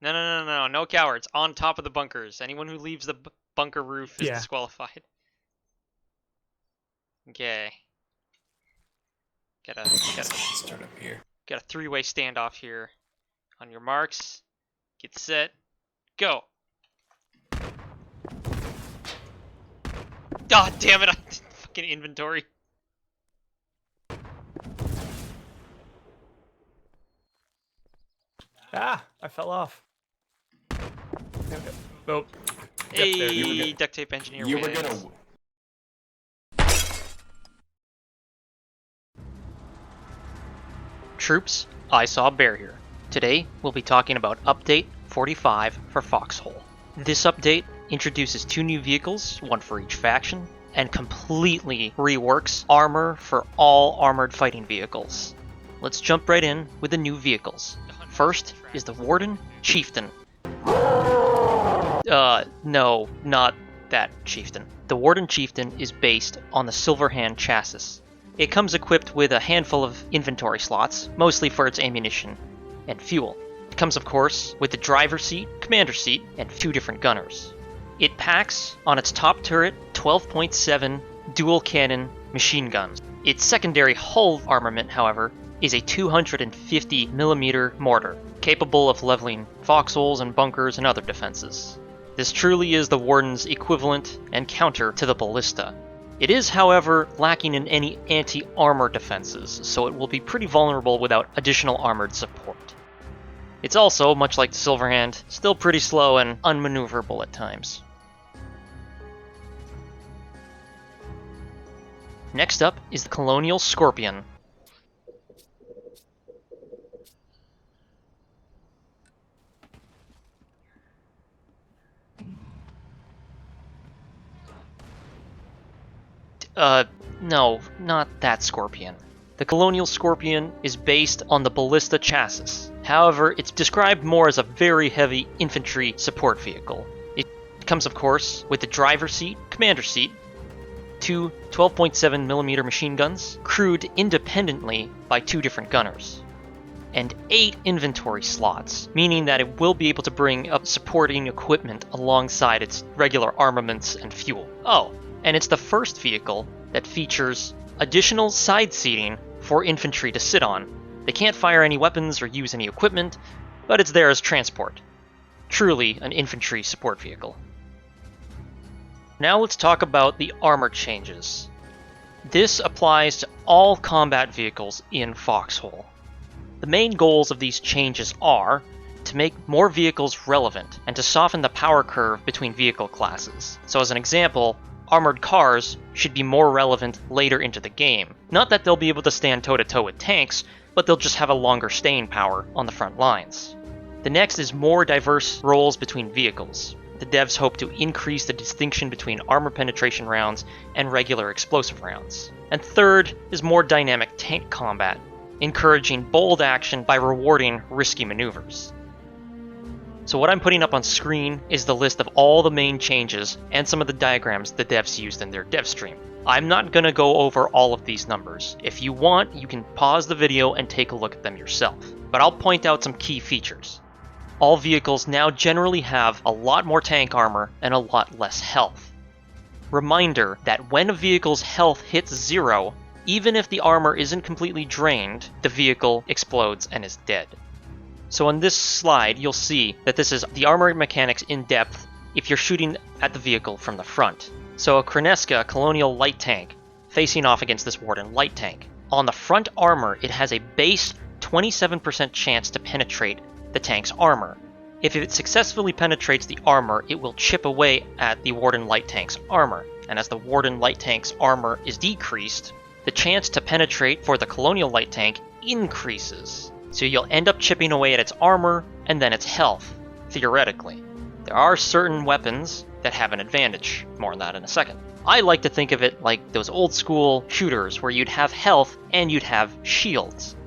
No cowards. On top of the bunkers. Anyone who leaves the bunker roof is disqualified. Okay. Gotta start up here. Got a three-way standoff here. On your marks, get set, go. God damn it! I did fucking inventory. Ah, I fell off. Oh. Hey, duct tape engineer. You were gonna. Troops, I saw a bear here. Today, we'll be talking about Update 45 for Foxhole. This update introduces 2 new vehicles, one for each faction, and completely reworks armor for all armored fighting vehicles. Let's jump right in with the new vehicles. First is the Warden Chieftain. No, not that Chieftain. The Warden Chieftain is based on the Silverhand chassis. It comes equipped with a handful of inventory slots, mostly for its ammunition and fuel. It comes, of course, with the driver's seat, commander's seat, and 2 different gunners. It packs on its top turret 12.7 dual cannon machine guns. Its secondary hull armament, however, is a 250mm mortar, capable of leveling foxholes and bunkers and other defenses. This truly is the Warden's equivalent and counter to the ballista. It is, however, lacking in any anti-armor defenses, so it will be pretty vulnerable without additional armored support. It's also, much like the Silverhand, still pretty slow and unmaneuverable at times. Next up is the Colonial Scorpion. No, not that Scorpion. The Colonial Scorpion is based on the ballista chassis. However, it's described more as a very heavy infantry support vehicle. It comes, of course, with the driver's seat, commander's seat, 2 12.7mm machine guns, crewed independently by 2 different gunners, and 8 inventory slots, meaning that it will be able to bring up supporting equipment alongside its regular armaments and fuel. Oh, and it's the first vehicle that features additional side seating for infantry to sit on. They can't fire any weapons or use any equipment, but it's there as transport. Truly an infantry support vehicle. Now let's talk about the armor changes. This applies to all combat vehicles in Foxhole. The main goals of these changes are to make more vehicles relevant and to soften the power curve between vehicle classes. So as an example, armored cars should be more relevant later into the game. Not that they'll be able to stand toe-to-toe with tanks, but they'll just have a longer staying power on the front lines. The next is more diverse roles between vehicles. The devs hope to increase the distinction between armor penetration rounds and regular explosive rounds. And third is more dynamic tank combat, encouraging bold action by rewarding risky maneuvers. So what I'm putting up on screen is the list of all the main changes and some of the diagrams the devs used in their dev stream. I'm not going to go over all of these numbers. If you want, you can pause the video and take a look at them yourself. But I'll point out some key features. All vehicles now generally have a lot more tank armor and a lot less health. Reminder that when a vehicle's health hits 0, even if the armor isn't completely drained, the vehicle explodes and is dead. So on this slide, you'll see that this is the armor mechanics in depth if you're shooting at the vehicle from the front. So a Kreneska Colonial Light Tank facing off against this Warden Light Tank. On the front armor, it has a base 27% chance to penetrate the tank's armor. If it successfully penetrates the armor, it will chip away at the Warden Light Tank's armor. And as the Warden Light Tank's armor is decreased, the chance to penetrate for the Colonial Light Tank increases. So you'll end up chipping away at its armor and then its health, theoretically. There are certain weapons that have an advantage. More on that in a second. I like to think of it like those old school shooters where you'd have health and you'd have shields.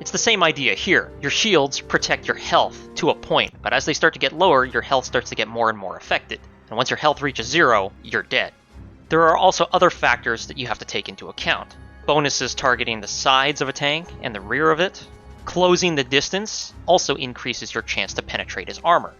It's the same idea here. Your shields protect your health to a point, but as they start to get lower, your health starts to get more and more affected. And once your health reaches 0, you're dead. There are also other factors that you have to take into account. Bonuses targeting the sides of a tank and the rear of it, Closing the distance also increases your chance to penetrate his armor.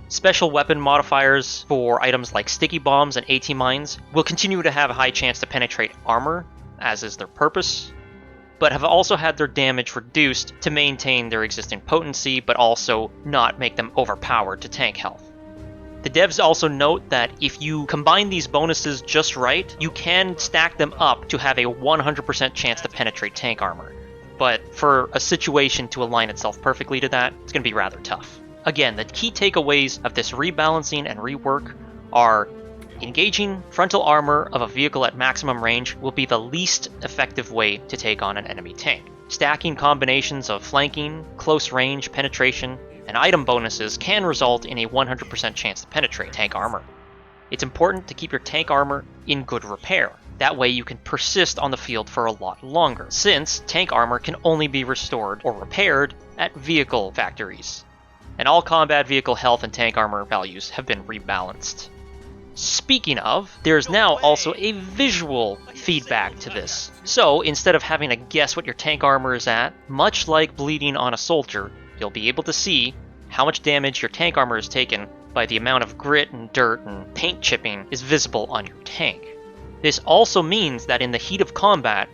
Special weapon modifiers for items like sticky bombs and AT mines will continue to have a high chance to penetrate armor, as is their purpose, but have also had their damage reduced to maintain their existing potency, but also not make them overpowered to tank health. The devs also note that if you combine these bonuses just right, you can stack them up to have a 100% chance to penetrate tank armor. But for a situation to align itself perfectly to that, it's going to be rather tough. Again, the key takeaways of this rebalancing and rework are engaging frontal armor of a vehicle at maximum range will be the least effective way to take on an enemy tank. Stacking combinations of flanking, close range, penetration, and item bonuses can result in a 100% chance to penetrate tank armor. It's important to keep your tank armor in good repair. That way you can persist on the field for a lot longer, since tank armor can only be restored or repaired at vehicle factories. And all combat vehicle health and tank armor values have been rebalanced. Speaking of, there's now also a visual feedback to this. So instead of having to guess what your tank armor is at, much like bleeding on a soldier, you'll be able to see how much damage your tank armor is taken by the amount of grit and dirt and paint chipping is visible on your tank. This also means that in the heat of combat,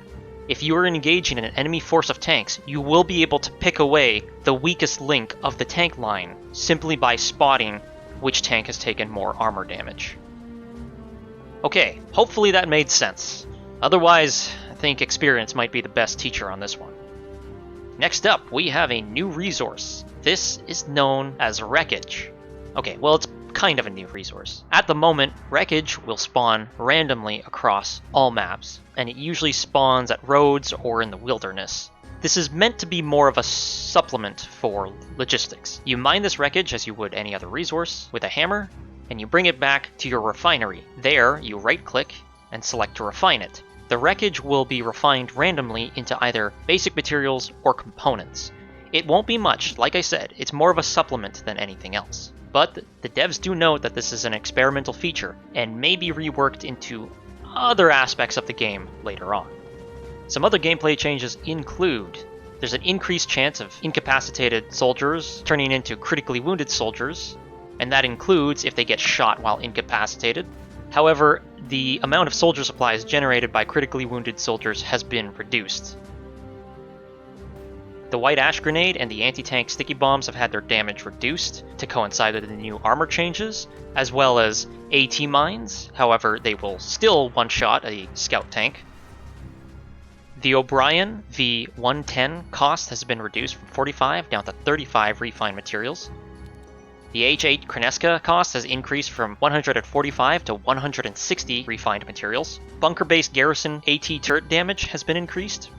if you are engaging an enemy force of tanks, you will be able to pick away the weakest link of the tank line simply by spotting which tank has taken more armor damage. Okay, hopefully that made sense. Otherwise, I think experience might be the best teacher on this one. Next up, we have a new resource. This is known as Wreckage. Okay, well, it's kind of a new resource. At the moment, Wreckage will spawn randomly across all maps, and it usually spawns at roads or in the wilderness. This is meant to be more of a supplement for logistics. You mine this Wreckage as you would any other resource with a hammer, and you bring it back to your refinery. There, you right-click and select to refine it. The Wreckage will be refined randomly into either basic materials or components. It won't be much, like I said, it's more of a supplement than anything else. But the devs do note that this is an experimental feature and may be reworked into other aspects of the game later on. Some other gameplay changes include there's an increased chance of incapacitated soldiers turning into critically wounded soldiers, and that includes if they get shot while incapacitated. However, the amount of soldier supplies generated by critically wounded soldiers has been reduced. The White Ash Grenade and the anti-tank sticky bombs have had their damage reduced to coincide with the new armor changes, as well as AT mines. However, they will still one-shot a scout tank. The O'Brien V110 cost has been reduced from 45 down to 35 refined materials. The H8 Kreneska cost has increased from 145 to 160 refined materials. Bunker-based garrison AT turret damage has been increased.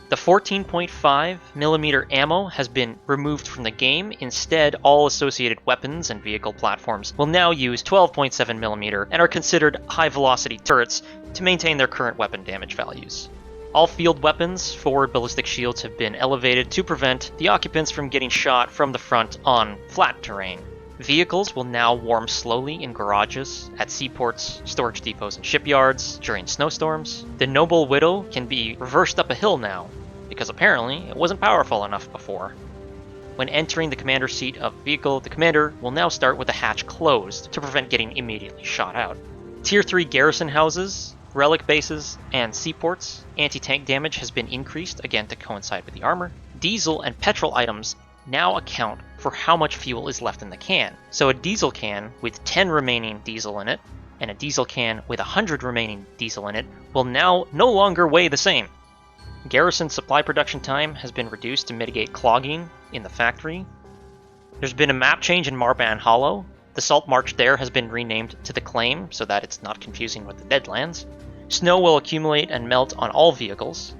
The 14.5mm ammo has been removed from the game. Instead, all associated weapons and vehicle platforms will now use 12.7mm and are considered high-velocity turrets to maintain their current weapon damage values. All field weapons, forward ballistic shields have been elevated to prevent the occupants from getting shot from the front on flat terrain. Vehicles will now warm slowly in garages, at seaports, storage depots, and shipyards during snowstorms. The Noble Widow can be reversed up a hill now, because apparently it wasn't powerful enough before. When entering the commander seat of a vehicle, the commander will now start with the hatch closed to prevent getting immediately shot out. Tier 3 garrison houses, relic bases, and seaports, anti-tank damage has been increased, again to coincide with the armor. Diesel and petrol items now account for how much fuel is left in the can. So a diesel can with 10 remaining diesel in it, and a diesel can with 100 remaining diesel in it, will now no longer weigh the same. Garrison supply production time has been reduced to mitigate clogging in the factory. There's been a map change in Marban Hollow. The Salt March there has been renamed to the Claim so that it's not confusing with the Deadlands. Snow will accumulate and melt on all vehicles.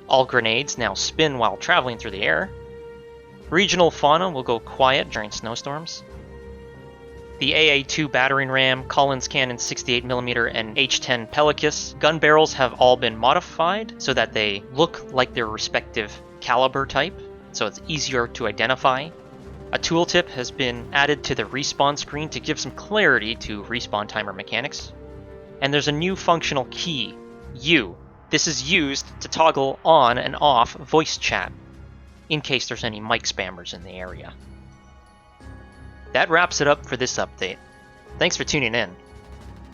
All grenades now spin while traveling through the air. Regional fauna will go quiet during snowstorms. The AA-2 battering ram, Collins Cannon 68mm, and H-10 Pelicus gun barrels have all been modified so that they look like their respective caliber type, so it's easier to identify. A tooltip has been added to the respawn screen to give some clarity to respawn timer mechanics. And there's a new functional key, U. This is used to toggle on and off voice chat. in case there's any mic spammers in the area. That wraps it up for this update. Thanks for tuning in.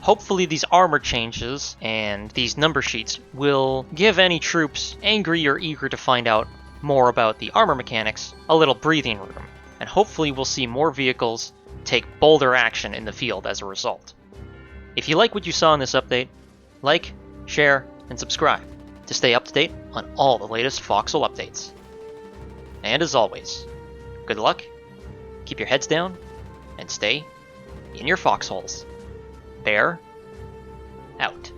Hopefully these armor changes and these number sheets will give any troops angry or eager to find out more about the armor mechanics a little breathing room, and hopefully we'll see more vehicles take bolder action in the field as a result. If you like what you saw in this update, like, share, and subscribe to stay up to date on all the latest Foxhole updates. And as always, good luck, keep your heads down, and stay in your foxholes. Bear out.